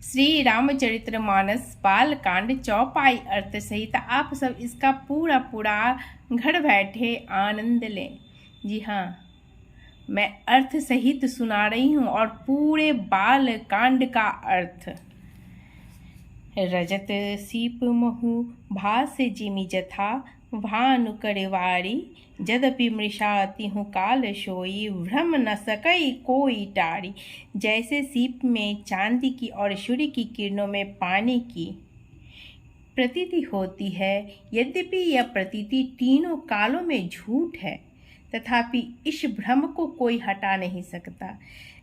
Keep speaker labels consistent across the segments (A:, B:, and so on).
A: श्री रामचरितमानस बालकांड चौपाई अर्थ सहित आप सब इसका पूरा घर बैठे आनंद लें। जी हाँ, मैं अर्थ सहित सुना रही हूँ और पूरे बालकांड का अर्थ। रजत सीप महु भास जिमि जथा भानु करेवारी यद्यपि मृषाति हूँ काल सोई भ्रम न सकई कोई टारी। जैसे सीप में चांदी की और सूर्य की किरणों में पानी की प्रतीति होती है, यद्यपि यह प्रतीति तीनों कालों में झूठ है, तथापि इस भ्रम को कोई हटा नहीं सकता।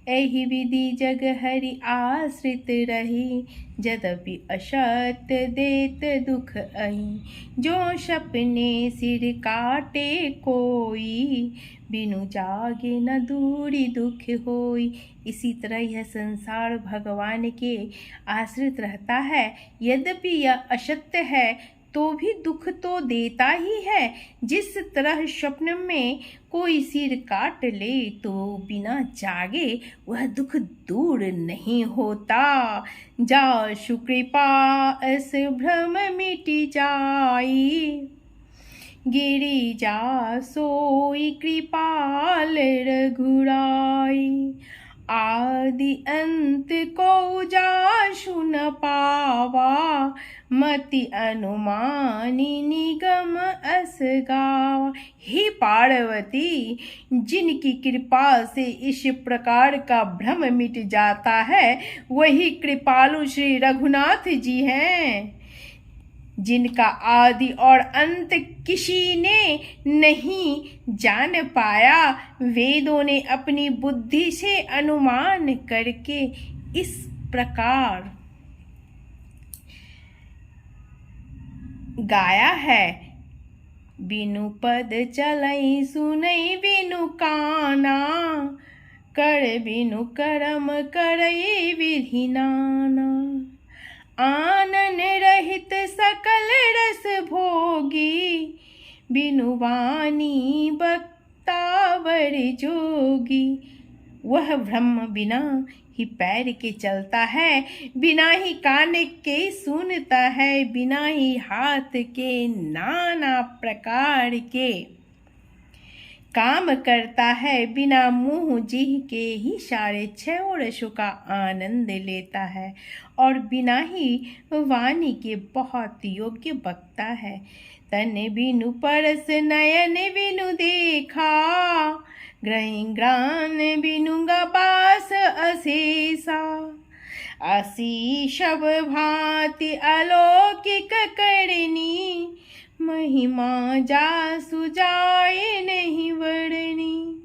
A: एहि विधि जग हरि आश्रित रही यद्यपि असत्य देत दुख अहि। जो सपने सिर काटे कोई बिनु जागे न दूरी दुख होई। इसी तरह यह संसार भगवान के आश्रित रहता है, यद्यपि यह असत्य है तो भी दुख तो देता ही है। जिस तरह स्वप्न में कोई सिर काट ले तो बिना जागे वह दुख दूर नहीं होता। जा सुकृपा अस भ्रम मिट जाई गिरी जा सोई कृपाल रघुराई। आदि अंत को जा सुन पावा मति अनुमानी निगम अस गावा। हे पार्वती, जिनकी कृपा से इस प्रकार का भ्रम मिट जाता है वही कृपालु श्री रघुनाथ जी हैं, जिनका आदि और अंत किसी ने नहीं जान पाया। वेदों ने अपनी बुद्धि से अनुमान करके इस प्रकार गाया है। बिनु पद चलई सुनई बिनु काना कर बिनु करम करई विधि नाना। आनन रहित सकल रस भोगी बिनु वाणी बक्तावर जोगी। वह ब्रह्म बिना ही पैर के चलता है, बिना ही कान के सुनता है, बिना ही हाथ के नाना प्रकार के काम करता है, बिना मुंह जीह के ही सारे छह रसों का आनंद लेता है और बिना ही वाणी के बहुत योग्य बकता है। तन बिनु परस नयन बिनु देखा ग्रान बिनु गपास अशेषा। असी शब भांति अलौकिक करनी महिमा जासु जाए नहीं वर्णनी।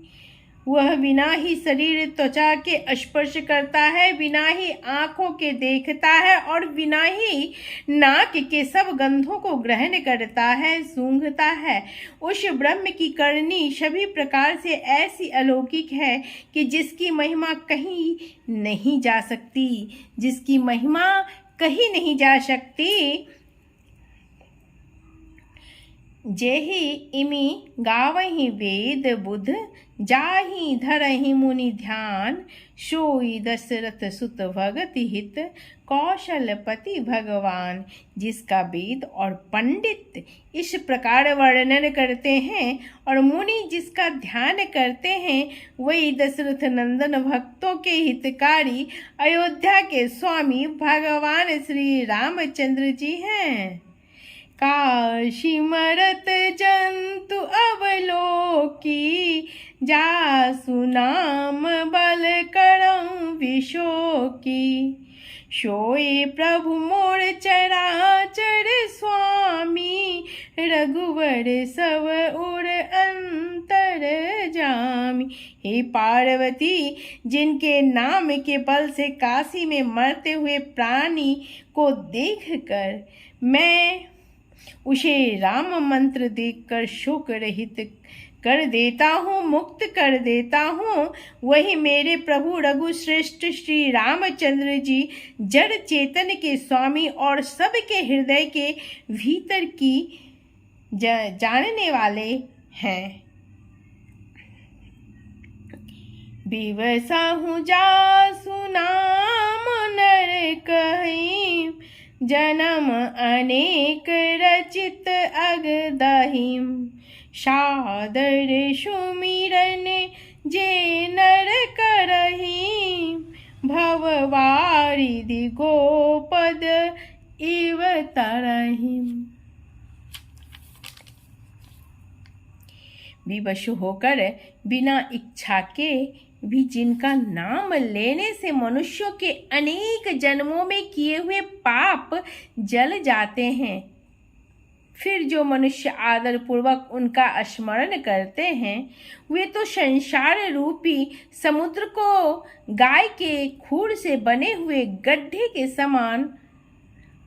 A: वह बिना ही शरीर त्वचा के स्पर्श करता है, बिना ही आँखों के देखता है और बिना ही नाक के सब गंधों को ग्रहण करता है, सूंघता है। उस ब्रह्म की करनी सभी प्रकार से ऐसी अलौकिक है कि जिसकी महिमा कहीं नहीं जा सकती, जिसकी महिमा कहीं नहीं जा सकती। जेहि इमि गावहि वेद बुध जाहि धरहि मुनि ध्यान। सोई दशरथ सुत भगति हित कौशलपति भगवान। जिसका वेद और पंडित इस प्रकार वर्णन करते हैं और मुनि जिसका ध्यान करते हैं, वही दशरथ नंदन भक्तों के हितकारी अयोध्या के स्वामी भगवान श्री रामचंद्र जी हैं। काशी मरत जंतु अवलोकी जासु नाम बल करम विशोकी। सोए प्रभु मोर चराचर स्वामी रघुवर सब उर अंतर जामी। हे पार्वती, जिनके नाम के बल से काशी में मरते हुए प्राणी को देखकर मैं उसे राम मंत्र देकर शोक रहित कर देता हूँ, मुक्त कर देता हूँ, वही मेरे प्रभु रघुश्रेष्ठ श्री रामचंद्र जी जड़ चेतन के स्वामी और सबके हृदय के भीतर की जानने वाले हैं। विवसा हूँ जासु नाम नर कह जन्म अनेक रचित अगदहिं, सादर सुमिरन जे नर करहीं, भववारिधि गोपद इव तरहिं। विवश होकर बिना इच्छा के भी जिनका नाम लेने से मनुष्यों के अनेक जन्मों में किए हुए पाप जल जाते हैं, फिर जो मनुष्य आदर पूर्वक उनका स्मरण करते हैं, वे तो संसार रूपी समुद्र को गाय के खूर से बने हुए गड्ढे के समान,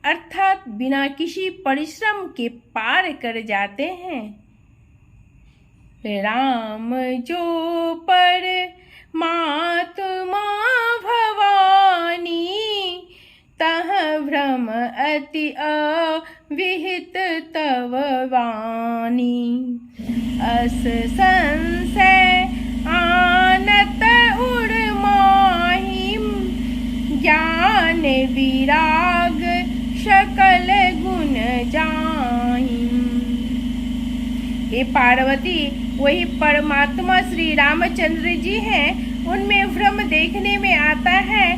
A: अर्थात बिना किसी परिश्रम के पार कर जाते हैं। राम जो पर मातुमा भवानी, तह भ्रम अति अविहित तव वाणी। अस संशय आनत उर्माहिं, ज्ञान विराग सकल गुण जाहिं। हे पार्वती, वही परमात्मा श्री रामचंद्र जी हैं, उनमें भ्रम देखने में आता है।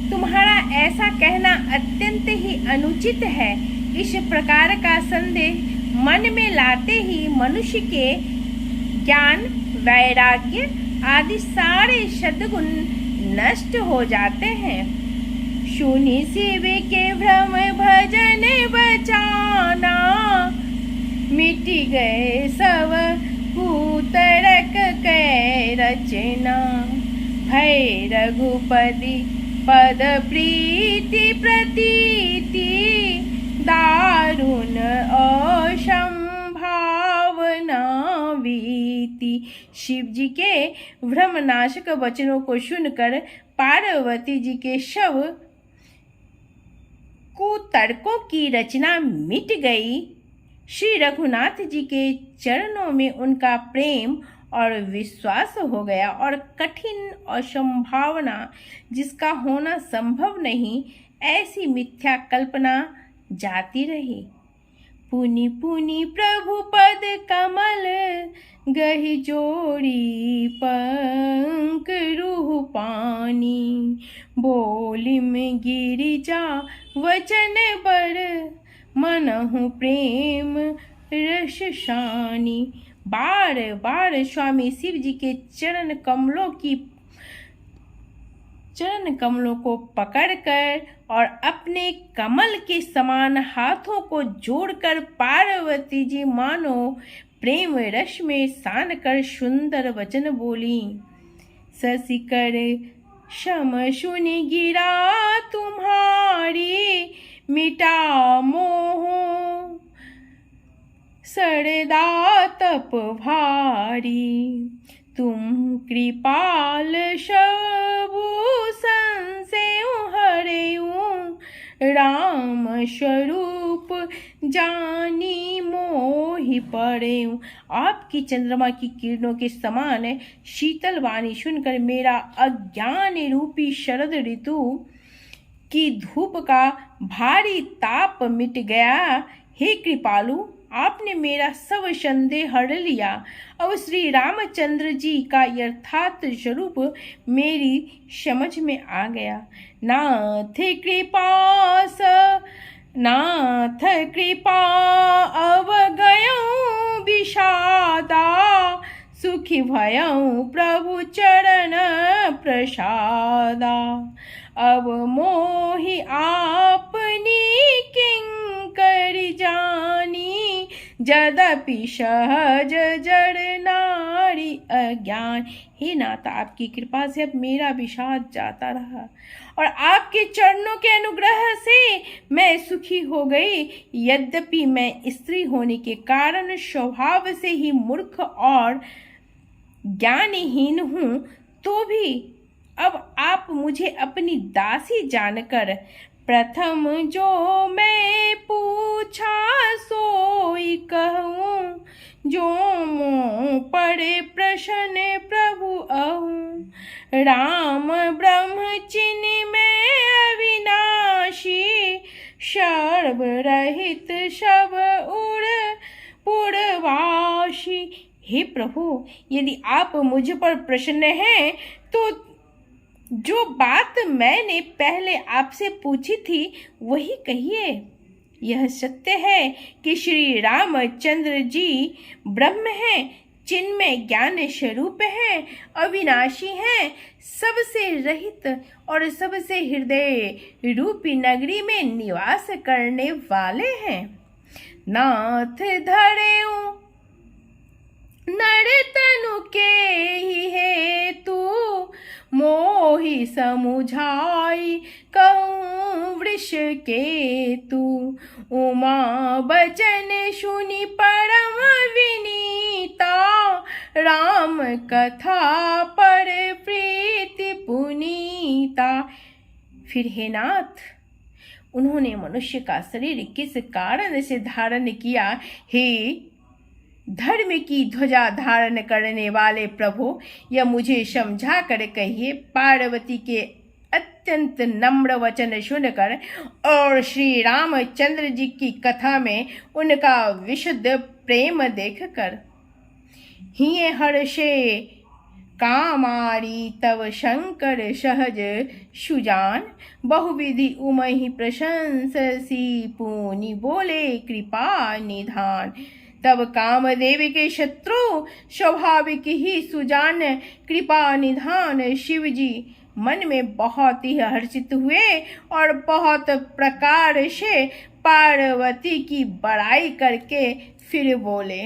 A: तुम्हारा ऐसा कहना अत्यंत ही अनुचित है। इस प्रकार का संदेह मन में लाते ही मनुष्य के ज्ञान, वैराग्य आदि सारे सद्गुण नष्ट हो जाते हैं। सुनि शिव के भ्रम भजन बचाना, मिट गए सब कूतरक कै रचना। भय रघुपति पद प्रीति प्रतीति, दारुण असंभावना वीति। शिव जी के भ्रमनाशक वचनों को सुनकर पार्वती जी के सब कुतर्कों की रचना मिट गई। श्री रघुनाथ जी के चरणों में उनका प्रेम और विश्वास हो गया, और कठिन असंभावना जिसका होना संभव नहीं, ऐसी मिथ्या कल्पना जाती रही। पुनि पुनि प्रभु पद कमल, गहि जोड़ी पंक रूह पानी। बोलिम गिरिजा वचन बर, मनहु प्रेम रस शानी। बार बार स्वामी शिव जी के चरण कमलों को पकड़कर और अपने कमल के समान हाथों को जोड़कर पार्वती जी मानो प्रेम रस में सान कर सुंदर वचन बोली। ससिकर शम सुनि गिरा तुम्हारी, मिटा मोह सरदा तप भारी। तुम कृपाल सबु संशय हरेऊ, राम स्वरूप जानी मोहि पड़ेऊ। आपकी चंद्रमा की किरणों के समान शीतल वाणी सुनकर मेरा अज्ञान रूपी शरद ऋतु की धूप का भारी ताप मिट गया। हे कृपालु, आपने मेरा सब संदेह हर लिया। अब श्री रामचंद्र जी का यथार्थ स्वरूप मेरी समझ में आ गया। नाथ कृपा अब गयऊँ विषादा, सुखी भयऊँ प्रभु चरण प्रसादा। अब मोहि आपनी किंकर जानी, यद्यपि सहज जड़ नारी अज्ञान। हे नाथ, आपकी कृपा से अब मेरा विषाद जाता रहा और आपके चरणों के अनुग्रह से मैं सुखी हो गई। यद्यपि मैं स्त्री होने के कारण स्वभाव से ही मूर्ख और ज्ञानहीन हूँ, तो भी अब आप मुझे अपनी दासी जानकर प्रथम जो मैं पूछा सोई कहूँ। जो मोह पड़े प्रश्न प्रभु आहूँ, राम ब्रह्म चिन्ह में अविनाशी। सब रहित शब उड़ पुरवासी। हे प्रभु, यदि आप मुझ पर प्रसन्न हैं तो जो बात मैंने पहले आपसे पूछी थी वही कहिए। यह सत्य है कि श्री रामचंद्र जी ब्रह्म हैं, चिन्मय ज्ञान स्वरूप हैं, अविनाशी हैं, सबसे रहित और सबसे हृदय रूपी नगरी में निवास करने वाले हैं। नाथ धरेऊ नर तनु के ही हेतु मोहि समुझाई कहूँ वृष केतु। उमा बचन सुनि परम विनीता राम कथा पर प्रीति पुनीता। फिर हे नाथ, उन्होंने मनुष्य का शरीर किस कारण से धारण किया? हे धर्म की ध्वजा धारण करने वाले प्रभु, यह मुझे समझा कर कहिए। पार्वती के अत्यंत नम्र वचन सुनकर और श्री रामचंद्र जी की कथा में उनका विशुद्ध प्रेम देखकर हिये हर्षे कामारी तव शंकर सहज सुजान। बहुविधि उमहि प्रशंसी पुनि बोले कृपा निधान। तब कामदेव के शत्रु स्वाभाविक ही सुजान कृपा निधान शिव जी मन में बहुत ही हर्षित हुए और बहुत प्रकार से पार्वती की बड़ाई करके फिर बोले।